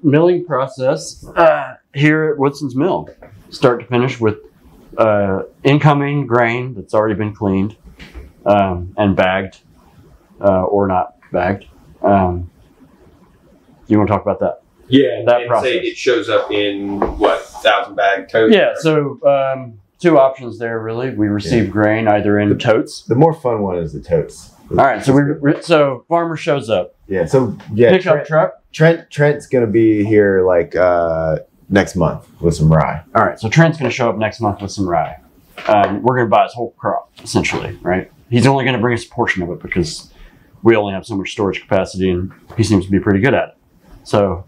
milling process here at Woodson's Mill, start to finish, with incoming grain that's already been cleaned and bagged or not bagged. You want to talk about that? Yeah, that and process. say it shows up in what, 1,000 bag totes? Yeah, so two options there really. We receive grain either in totes. The more fun one is the totes. All right, so farmer shows up. Yeah, so yeah, Pickup truck. Trent's gonna be here like next month with some rye. All right, so Trent's going to show up next month with some rye. We're going to buy his whole crop, essentially, right? He's only going to bring us a portion of it because we only have so much storage capacity, and he seems to be pretty good at it. So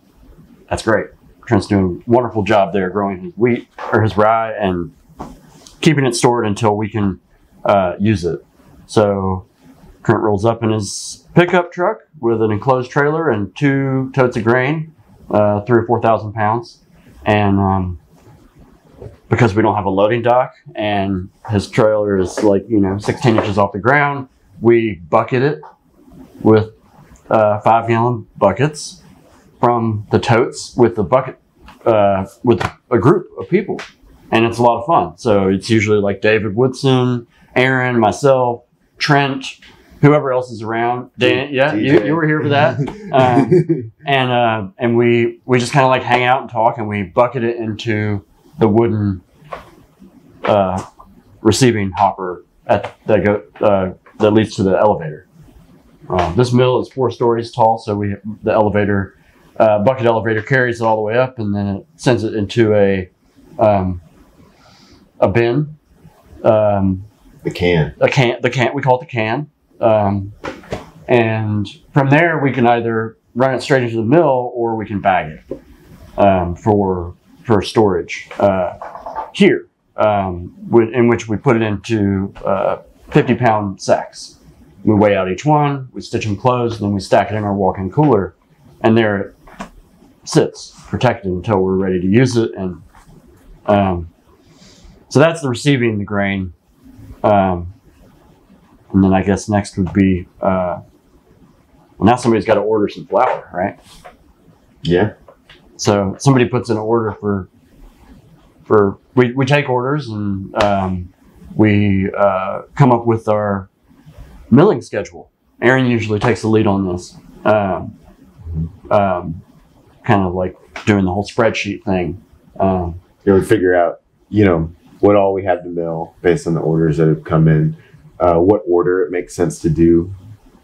that's great. Trent's doing a wonderful job there, growing his wheat or his rye and keeping it stored until we can use it. So Trent rolls up in his pickup truck with an enclosed trailer and 2 totes of grain, 3,000 or 4,000 pounds. And because we don't have a loading dock and his trailer is 16 inches off the ground, we bucket it with 5-gallon buckets from the totes with the bucket with a group of people, and it's a lot of fun. So it's usually like David Woodson, Aaron, myself, Trent, whoever else is around. Dan, yeah, you were here for that. And we just kind of like hang out and talk, and we bucket it into the wooden receiving hopper that leads to the elevator. This mill is 4 stories tall, so the elevator, bucket elevator, carries it all the way up, and then it sends it into a bin. The can. We call it the can. And from there, we can either run it straight into the mill, or we can bag it for storage here, in which we put it into 50-pound sacks. We weigh out each one, we stitch them closed, then we stack it in our walk-in cooler, and there it sits protected until we're ready to use it. And so that's the receiving the grain. And then I guess next would be, well, now somebody's got to order some flour, right? Yeah. So somebody puts in an order for we take orders, and we come up with our milling schedule. Aaron usually takes the lead on this, kind of like doing the whole spreadsheet thing. We figure out, what all we have to mill based on the orders that have come in. What order it makes sense to do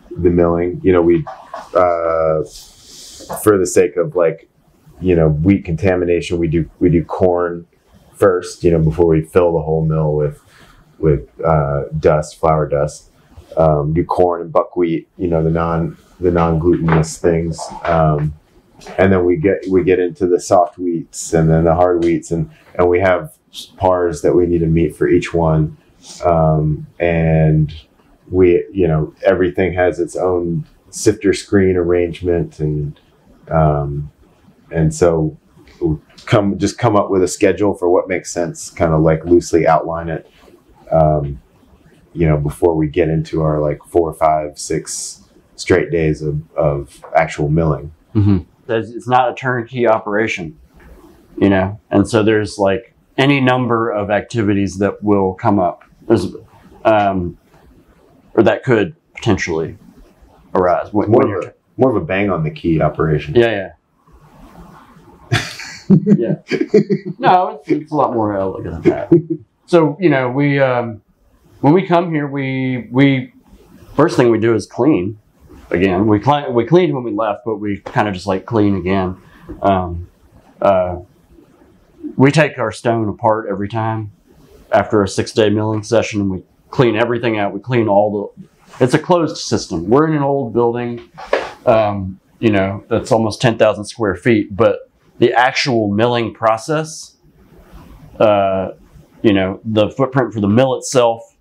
the milling. We for the sake of wheat contamination, we do corn first, before we fill the whole mill with dust, flour dust. Do corn and buckwheat, the non-glutinous things, and then we get into the soft wheats and then the hard wheats, and we have pars that we need to meet for each one. And we, everything has its own sifter screen arrangement, and so come up with a schedule for what makes sense, kind of like loosely outline it, before we get into our 4, 5, 6 straight days of actual milling. Mm-hmm. It's not a turnkey operation, and so there's any number of activities that will come up. There's, or that could potentially arise. More of a bang on the key operation. Yeah. Yeah. No, it's a lot more elegant than that. So we when we come here, we first thing we do is clean. Again, we cleaned when we left, but we kind of just clean again. We take our stone apart every time after a 6-day milling session, and we clean everything out. We clean it's a closed system. We're in an old building, that's almost 10,000 square feet, but the actual milling process, the footprint for the mill itself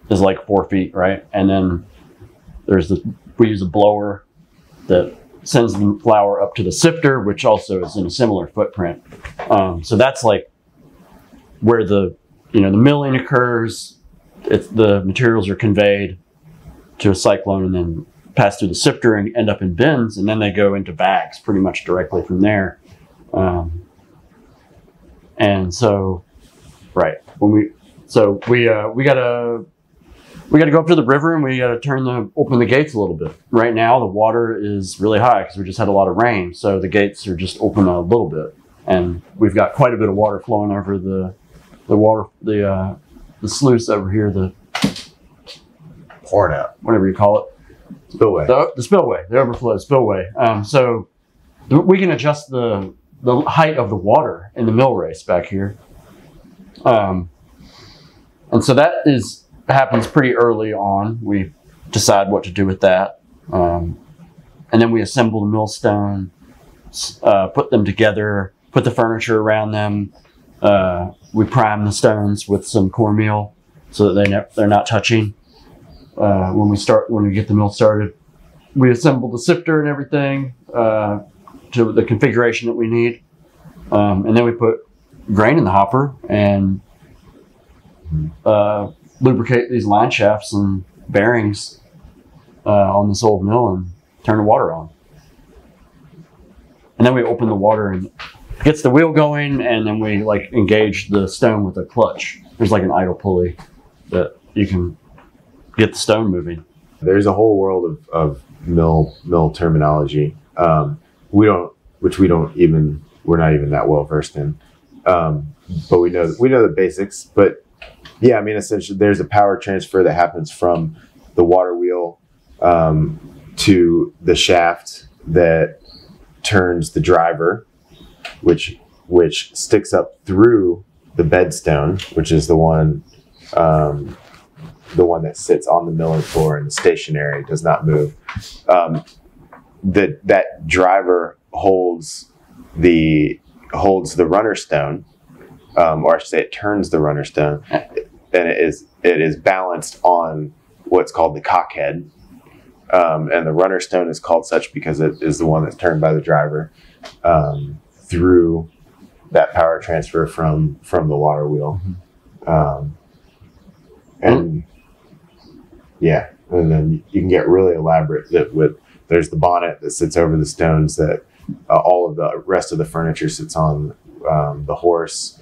is 4 feet, right? And then we use a blower that sends the flour up to the sifter, which also is in a similar footprint. So that's where the milling occurs. The materials are conveyed to a cyclone and then pass through the sifter and end up in bins, and then they go into bags pretty much directly from there. And so, right when we gotta go up to the river, and we gotta open the gates a little bit. Right now, the water is really high because we just had a lot of rain, so the gates are just open a little bit, and we've got quite a bit of water flowing over the sluice over here, the Pouring out. whatever you call it. Spillway. The spillway, the overflow spillway. So we can adjust the height of the water in the mill race back here. And so that happens pretty early on. We decide what to do with that. And then we assemble the millstone, put them together, put the furniture around them. We prime the stones with some cornmeal so that they're not touching. When we get the mill started, we assemble the sifter and everything to the configuration that we need, and then we put grain in the hopper and lubricate these line shafts and bearings on this old mill and turn the water on. And then we open the water and it gets the wheel going, and then we engage the stone with a clutch. There's an idle pulley that you can get the stone moving. There's a whole world of mill terminology. We're not even that well versed in. But we know the basics. But yeah, I mean, essentially, there's a power transfer that happens from the water wheel to the shaft that turns the driver, which sticks up through the bedstone, which is the one that sits on the milling floor and stationary, does not move. That driver holds the runner stone, or I should say, it turns the runner stone, and it is balanced on what's called the cockhead, and the runner stone is called such because it is the one that's turned by the driver through that power transfer from the water wheel. And yeah, and then you can get really elaborate there's the bonnet that sits over the stones that all of the rest of the furniture sits on, the horse,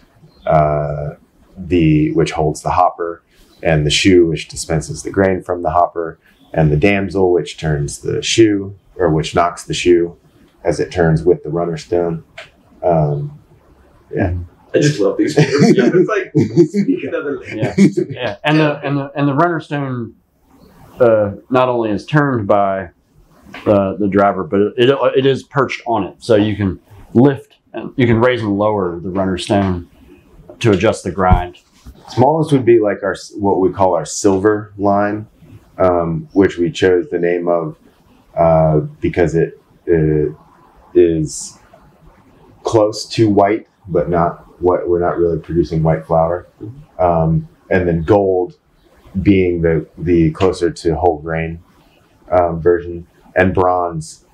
which holds the hopper, and the shoe, which dispenses the grain from the hopper, and the damsel, which turns the shoe, or which knocks the shoe as it turns with the runner stone. Yeah. I just love these words. Yeah, it's like speak another language. Yeah. And the runner stone not only is turned by the driver, but it is perched on it, so you can lift and you can raise and lower the runner stone to adjust the grind. Smallest would be like what we call our silver line, which we chose the name of because it is close to white, but not what we're not really producing white flour. And then gold being the closer to whole grain version, and bronze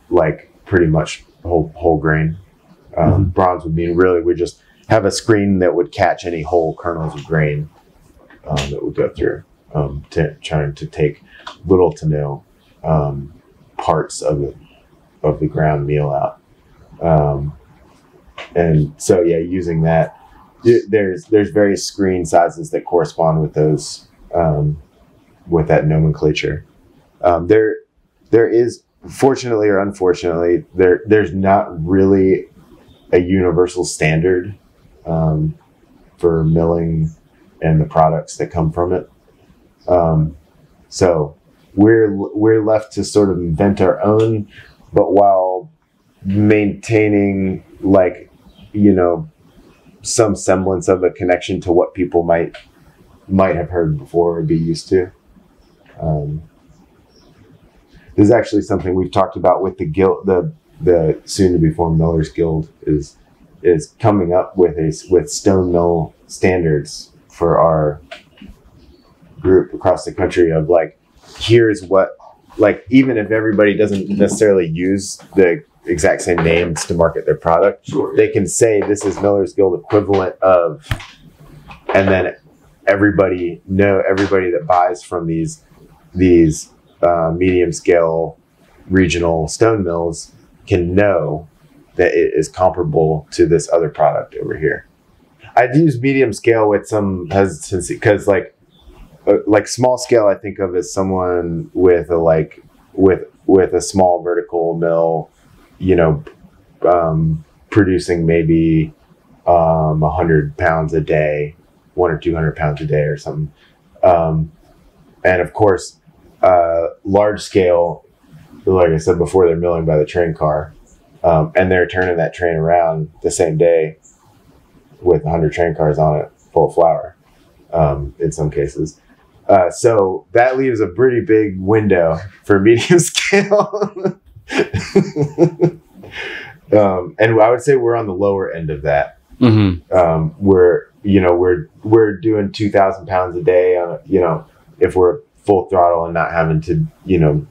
pretty much whole grain. Bronze would mean really we just have a screen that would catch any whole kernels of grain that would go through, trying to take little to no parts of the ground meal out. And so yeah, using that, there's various screen sizes that correspond with those, with that nomenclature. There is, fortunately or unfortunately, there's not really a universal standard for milling and the products that come from it. So we're left to sort of invent our own, but while maintaining some semblance of a connection to what people might have heard before or be used to. This is actually something we've talked about with the guild, the soon to be formed Millers Guild is coming up with stone mill standards for our group across the country of here's what, even if everybody doesn't necessarily use the exact same names to market their product, Sure. They can say this is Millers Guild equivalent of, and then everybody that buys from these medium scale regional stone mills can know that it is comparable to this other product over here. I'd use medium scale with some hesitancy because like small scale I think of as someone with a with a small vertical mill, you know, producing maybe 100 pounds a day, 100 or 200 pounds a day or something. And of course, large scale, like I said before, they're milling by the train car, and they're turning that train around the same day with 100 train cars on it full of flour, in some cases. So that leaves a pretty big window for medium scale. And I would say we're on the lower end of that. Mm-hmm. We're doing 2,000 pounds a day on, you know, if we're full throttle and not having to, you know,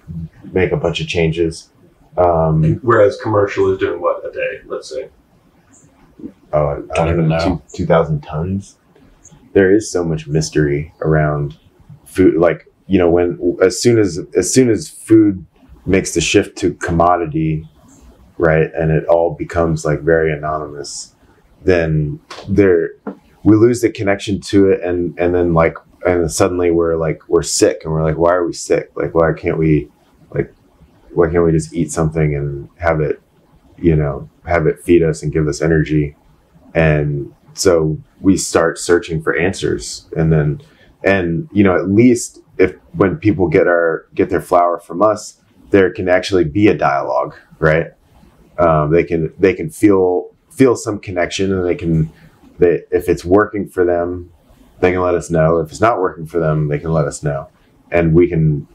make a bunch of changes. Whereas commercial is doing what a day, let's say? I don't even know. 2,000 tons. There is so much mystery around food. Like, you know, as soon as food makes the shift to commodity, right, and it all becomes like very anonymous, then we lose the connection to it, and then suddenly we're sick, and we're like, why are we sick? Like, why can't we just eat something and have it feed us and give us energy? And so we start searching for answers, and you know, at least when people get their flour from us, there can actually be a dialogue, right? They can feel some connection, and if it's working for them, they can let us know. If it's not working for them, they can let us know, and we can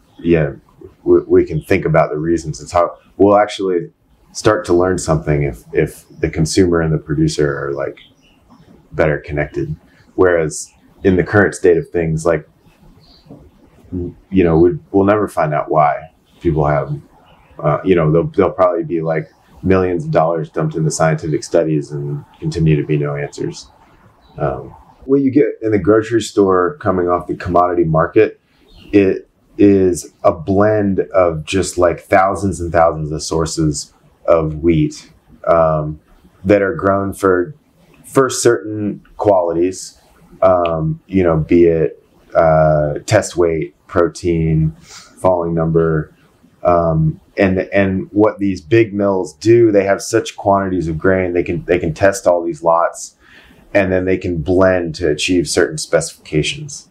think about the reasons. It's how we'll actually start to learn something if the consumer and the producer are like better connected. Whereas in the current state of things, like, you know, we'll never find out why people have, you know, they'll probably be like millions of dollars dumped into scientific studies and continue to be no answers. What you get in the grocery store coming off the commodity market, it is a blend of just like thousands and thousands of sources of wheat that are grown for certain qualities, you know, be it test weight, protein, falling number, and what these big mills do, they have such quantities of grain, they can test all these lots, and then they can blend to achieve certain specifications.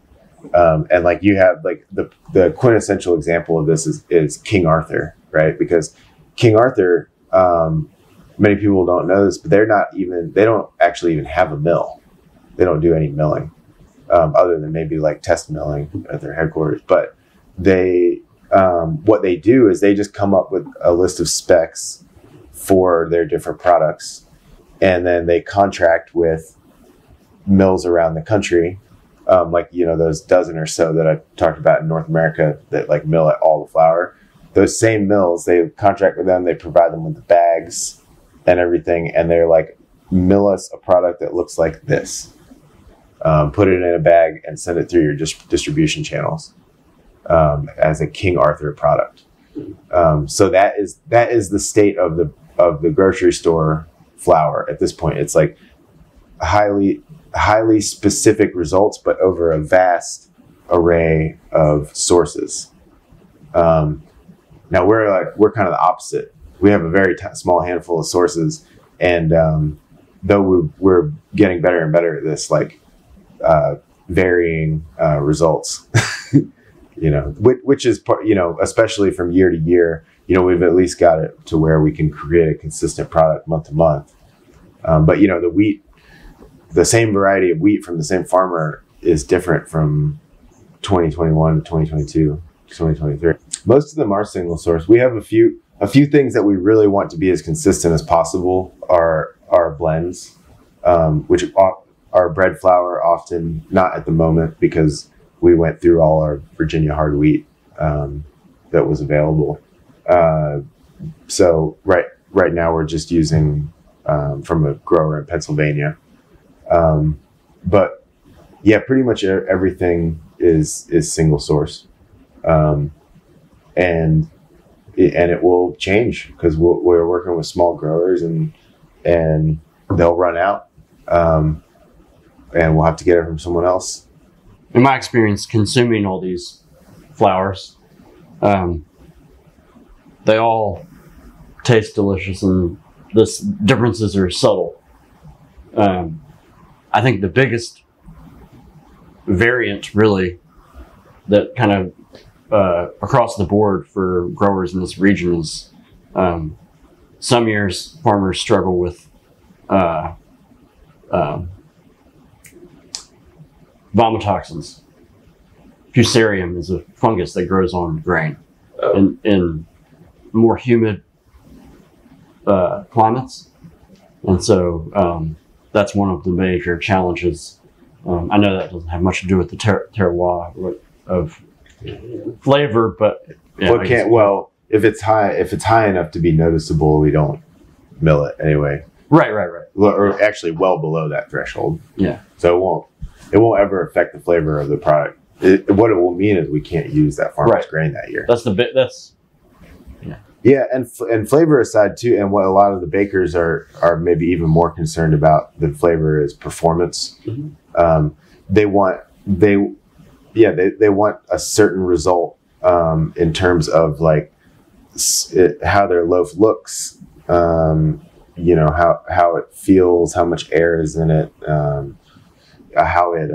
And like you have like the quintessential example of this is King Arthur, right? Because King Arthur, many people don't know this, but they don't actually even have a mill. They don't do any milling, other than maybe like test milling at their headquarters. But what they do is they just come up with a list of specs for their different products, and then they contract with mills around the country, like, you know, those dozen or so that I talked about in North America that like mill at all the flour. Those same mills, they contract with them, they provide them with the bags and everything, and they're like, mill us a product that looks like this. Put it in a bag and send it through your distribution channels as a King Arthur product. So that is the state of the grocery store flour at this point. It's like highly specific results, but over a vast array of sources. Now we're kind of the opposite. We have a very small handful of sources, and though we're getting better and better at this, like varying results, you know, which is part, you know, especially from year to year, you know, we've at least got it to where we can create a consistent product month to month. But you know, the same variety of wheat from the same farmer is different from 2021 to 2022 to 2023. Most of them are single source. We have a few things that we really want to be as consistent as possible are blends, which are bread flour, often not at the moment because we went through all our Virginia hard wheat that was available. So right now we're just using from a grower in Pennsylvania. But yeah, pretty much everything is single source. And and it will change because we're working with small growers, and they'll run out, and we'll have to get it from someone else. In my experience, consuming all these flowers, they all taste delicious, and the differences are subtle. I think the biggest variant, really, that kind of across the board for growers in this region is some years farmers struggle with vomitoxins. Fusarium is a fungus that grows on grain in more humid climates, and so that's one of the major challenges. I know that doesn't have much to do with the terroir of flavor, but yeah, if it's high enough to be noticeable, we don't mill it anyway. Right. Or actually, well below that threshold. Yeah. So it won't ever affect the flavor of the product. What it will mean is we can't use that farmer's grain that year. That's the bit. Yeah, and flavor aside too, and what a lot of the bakers are maybe even more concerned about than flavor is performance. Mm-hmm. They want a certain result in terms of like how their loaf looks, how it feels, how much air is in it, how it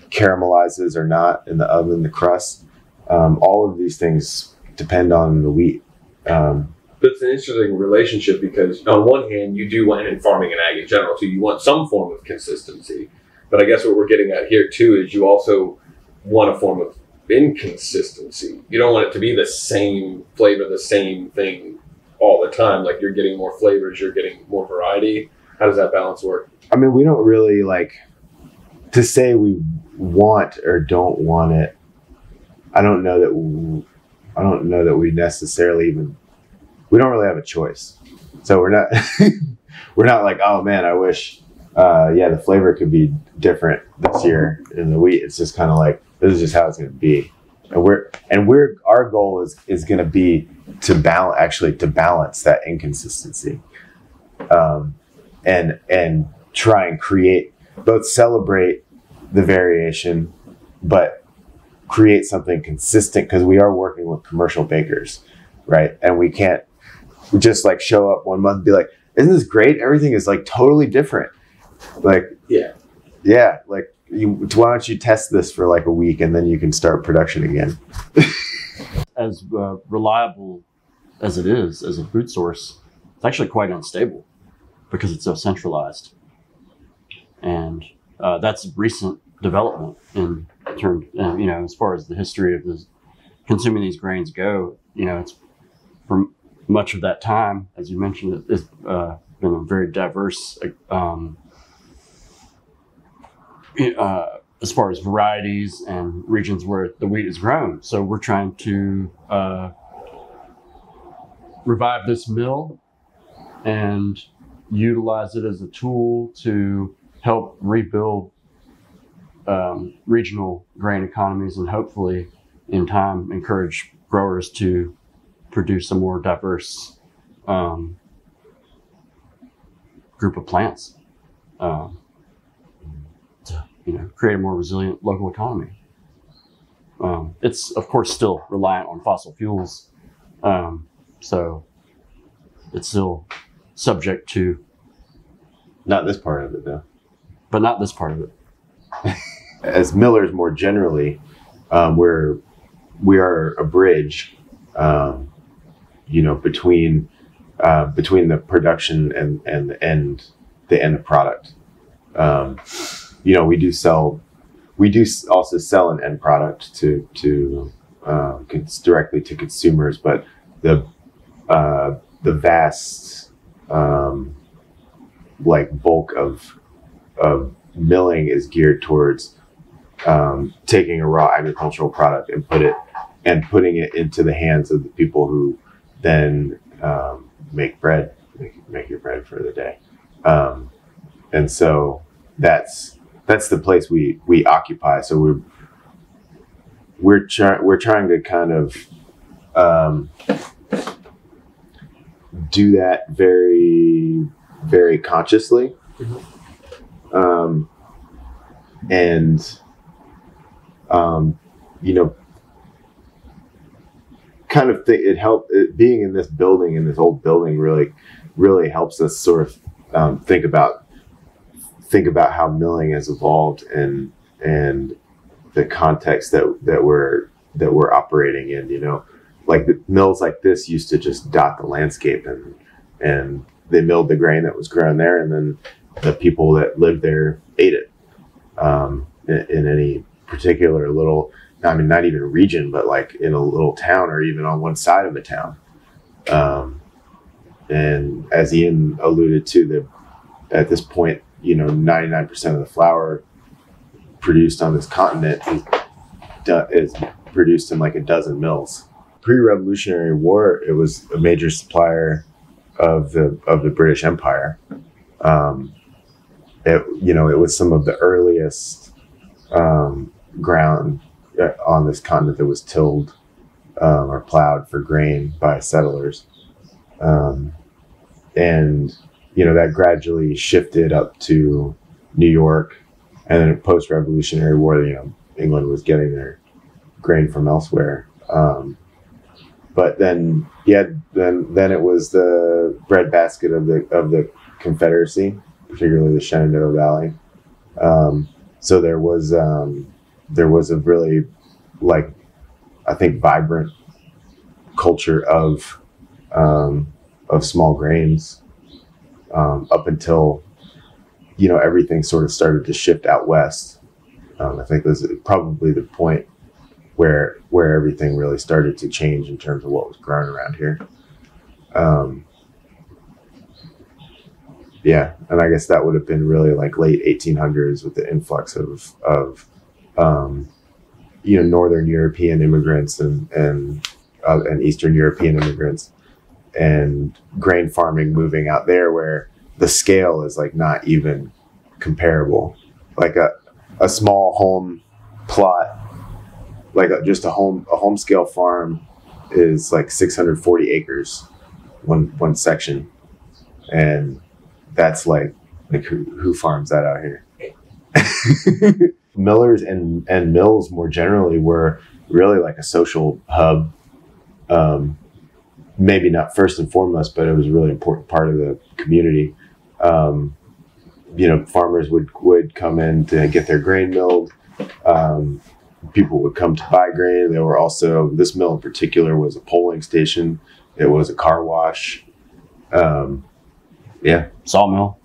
caramelizes or not in the oven, the crust. All of these things depend on the wheat. But it's an interesting relationship because on one hand, you do want, in farming and ag in general, too, you want some form of consistency. But I guess what we're getting at here too is you also want a form of inconsistency. You don't want it to be the same flavor, the same thing all the time. Like you're getting more flavors, you're getting more variety. How does that balance work? I mean, we don't really like to say we want or don't want it. I don't know that we necessarily we don't really have a choice. So we're not like, oh man, I wish, the flavor could be different this year in the wheat. It's just kind of like, this is just how it's going to be. And our goal is going to be to balance that inconsistency, and try and celebrate the variation, but create something consistent, because we are working with commercial bakers, right? And we can't just like show up one month and be like, isn't this great? Everything is like totally different. Like, yeah. Like, why don't you test this for like a week and then you can start production again? As reliable as it is as a food source, it's actually quite unstable because it's so centralized. And that's recent development in terms, as far as the history of consuming these grains go. It's for much of that time, as you mentioned, it's been a very diverse, as far as varieties and regions where the wheat is grown. So we're trying to revive this mill and utilize it as a tool to help rebuild regional grain economies, and hopefully in time encourage growers to produce a more diverse group of plants to create a more resilient local economy. It's of course still reliant on fossil fuels, so it's still subject to, not this part of it though. But not this part of it. As millers more generally, we are a bridge, between the production and the end product. We do also sell an end product to directly to consumers, but the vast bulk of milling is geared towards taking a raw agricultural product and putting it into the hands of the people who then make your bread for the day. And so that's the place we occupy. So we're trying to kind of do that very, very consciously. And, you know, kind of think it helped being in this building, in this old building, really helps us sort of think about how milling has evolved and the context that we're operating in. You know, like the mills like this used to just dot the landscape, and they milled the grain that was grown there, and then the people that lived there ate it. In any particular little, I mean, not even region, but like in a little town or even on one side of a town. And as Ian alluded to, at this point, you know, 99% of the flour produced on this continent is produced in like a dozen mills. Pre-Revolutionary War, it was a major supplier of the British Empire. It was some of the earliest ground on this continent that was tilled or plowed for grain by settlers. And, you know, that gradually shifted up to New York. And then post-Revolutionary War, you know, England was getting their grain from elsewhere. But then it was the breadbasket of the Confederacy, particularly the Shenandoah Valley. So there was a really, like, I think, vibrant culture of small grains up until, you know, everything sort of started to shift out west. I think this is probably the point where everything really started to change in terms of what was grown around here. Yeah, and I guess that would have been really like late 1800s with the influx of you know, Northern European immigrants and Eastern European immigrants, and grain farming moving out there where the scale is like not even comparable. Like a small home plot, like just a home scale farm is like 640 acres, one section, and that's like who farms that out here? Millers and mills more generally were really like a social hub. Maybe not first and foremost, but it was a really important part of the community. You know, farmers would come in to get their grain milled. People would come to buy grain. There were also, this mill in particular was a polling station. It was a car wash. Yeah. Sawmill.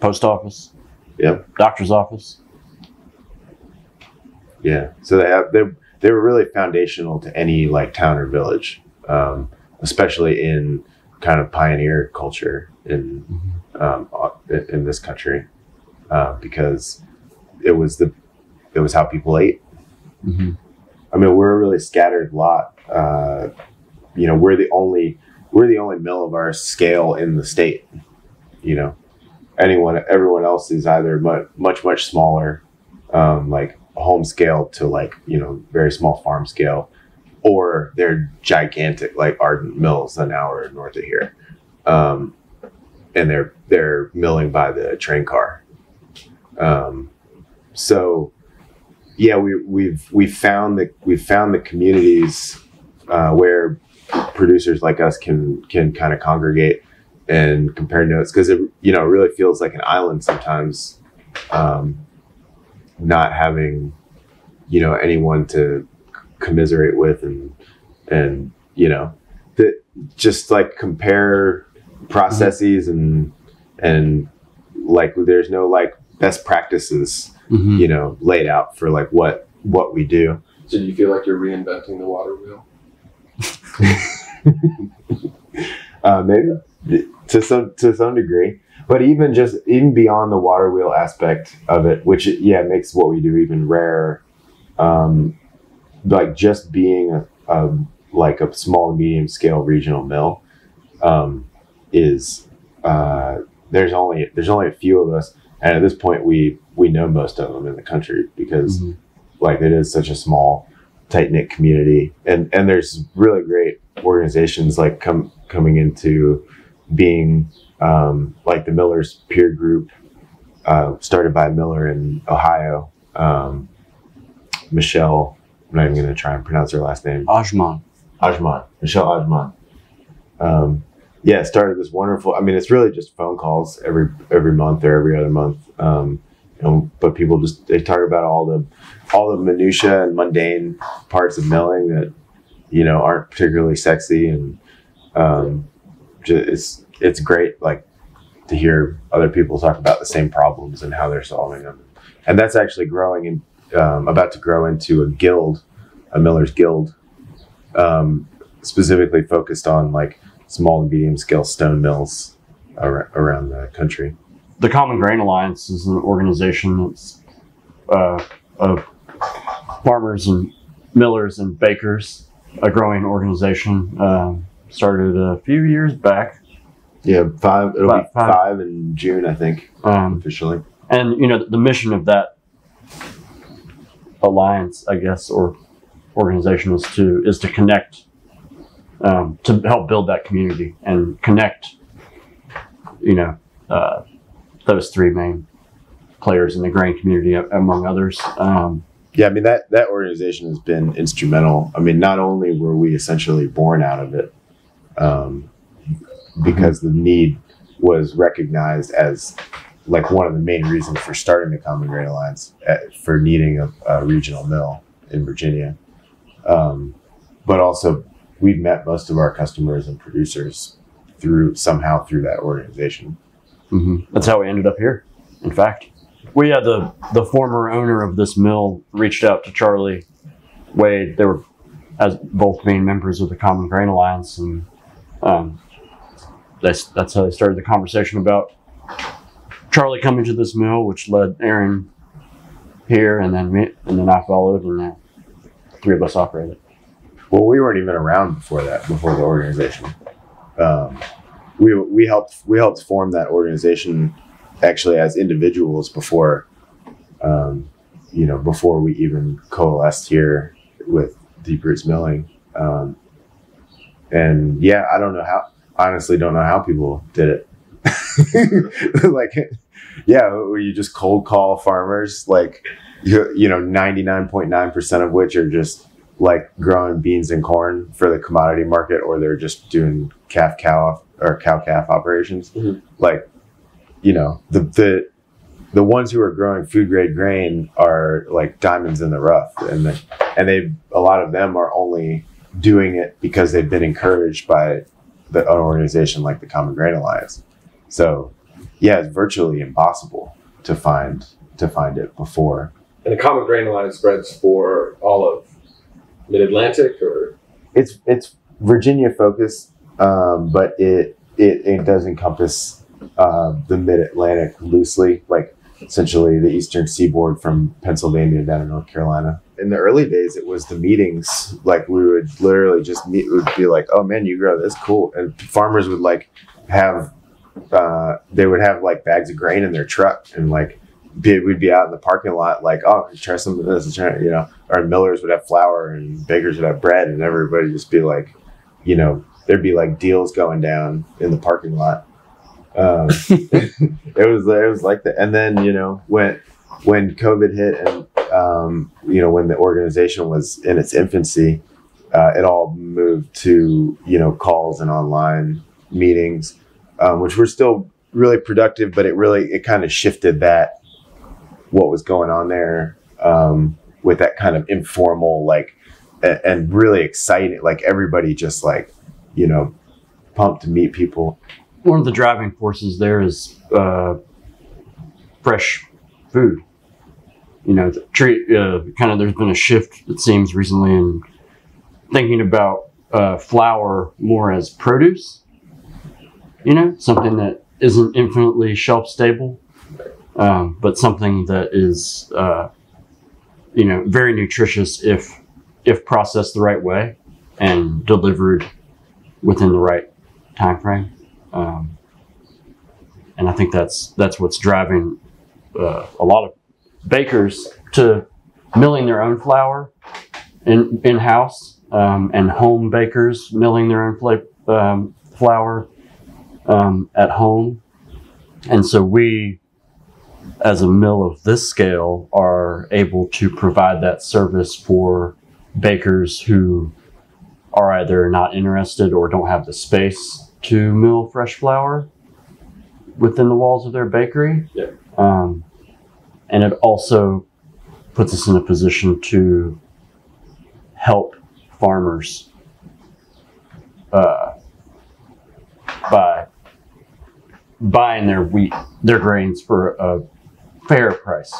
Post office. Yep. Doctor's office. Yeah. So they were really foundational to any like town or village, especially in kind of pioneer culture in this country, because it was how people ate. Mm-hmm. I mean, we're a really scattered lot. You know, we're the only mill of our scale in the state. You know, everyone else is either much smaller, like home scale to like, you know, very small farm scale, or they're gigantic like Ardent Mills an hour north of here, and they're milling by the train car. So yeah, we've found the communities where producers like us can kind of congregate and compare notes, because it, you know, really feels like an island sometimes, not having, you know, anyone to commiserate with and you know, that just like compare processes and like there's no like best practices, you know, laid out for like what we do. So do you feel like you're reinventing the water wheel? Maybe to some degree, but even beyond the water wheel aspect of it, which makes what we do even rarer. Like just being like a small medium scale regional mill, is there's only a few of us, and at this point we know most of them in the country, because like it is such a small tight knit community, and there's really great organizations like coming into being, like the Miller's Peer Group, started by Miller in Ohio. Michelle, I'm not even going to try and pronounce her last name. Ajman. Michelle Ajman. Yeah, started this wonderful. I mean, it's really just phone calls every month or every other month. But people they talk about all the minutia and mundane parts of milling that aren't particularly sexy, and it's great like to hear other people talk about the same problems and how they're solving them. And that's actually growing and about to grow into a guild, a Miller's Guild, specifically focused on like small and medium scale stone mills around the country. The Common Grain Alliance is an organization that's of farmers and millers and bakers, a growing organization. Started a few years back. Yeah, five. It'll About be five in June, I think, officially. And the mission of that alliance, I guess, or organization is to connect, to help build that community and connect, those three main players in the grain community, among others. Yeah, I mean that organization has been instrumental. I mean, not only were we essentially born out of it, because the need was recognized as like one of the main reasons for starting the Common Grain Alliance, for needing a regional mill in Virginia. But also, we've met most of our customers and producers through that organization. Mm-hmm. That's how we ended up here. In fact, we had the former owner of this mill reached out to Charlie Wade. They were as both being members of the Common Grain Alliance, and that's how they started the conversation about Charlie coming to this mill, which led Aaron here, and then me, and then I followed, and the three of us operated. Well, we weren't even around before the organization. We helped form that organization actually as individuals before we even coalesced here with Deep Roots Milling. And yeah, honestly don't know how people did it. Like, yeah, you just cold call farmers, like, 99.9% of which are just like growing beans and corn for the commodity market, or they're just doing cow-calf operations. Mm-hmm. Like, the ones who are growing food grade grain are like diamonds in the rough, and a lot of them are only doing it because they've been encouraged by an organization like the Common Grain Alliance. So yeah, it's virtually impossible to find it before. And the Common Grain Alliance spreads for all of Mid-Atlantic, or it's Virginia focused, but it does encompass the Mid-Atlantic loosely, like essentially the eastern seaboard from Pennsylvania down to North Carolina. In the early days, it was the meetings. Like, we would literally just meet. It would be like, "Oh man, you grow this, cool!" And farmers would like have they would have like bags of grain in their truck, and like we'd be out in the parking lot, like, "Oh, try some of this," Or millers would have flour and bakers would have bread, and everybody would just be like, there'd be like deals going down in the parking lot. It was like that. And then when COVID hit, and when the organization was in its infancy, it all moved to calls and online meetings, which were still really productive, but it kind of shifted what was going on there, with that kind of informal, like, and really exciting, like everybody just like pumped to meet people. One of the driving forces there is fresh food. Kind of there's been a shift, it seems, recently in thinking about flour more as produce. Something that isn't infinitely shelf stable, but something that is very nutritious if processed the right way and delivered within the right time frame. And I think that's what's driving a lot of bakers to milling their own flour in house, and home bakers milling their own flour at home. And so we, as a mill of this scale, are able to provide that service for bakers who are either not interested or don't have the space to mill fresh flour within the walls of their bakery. Yeah. And it also puts us in a position to help farmers by buying their grains for a fair price.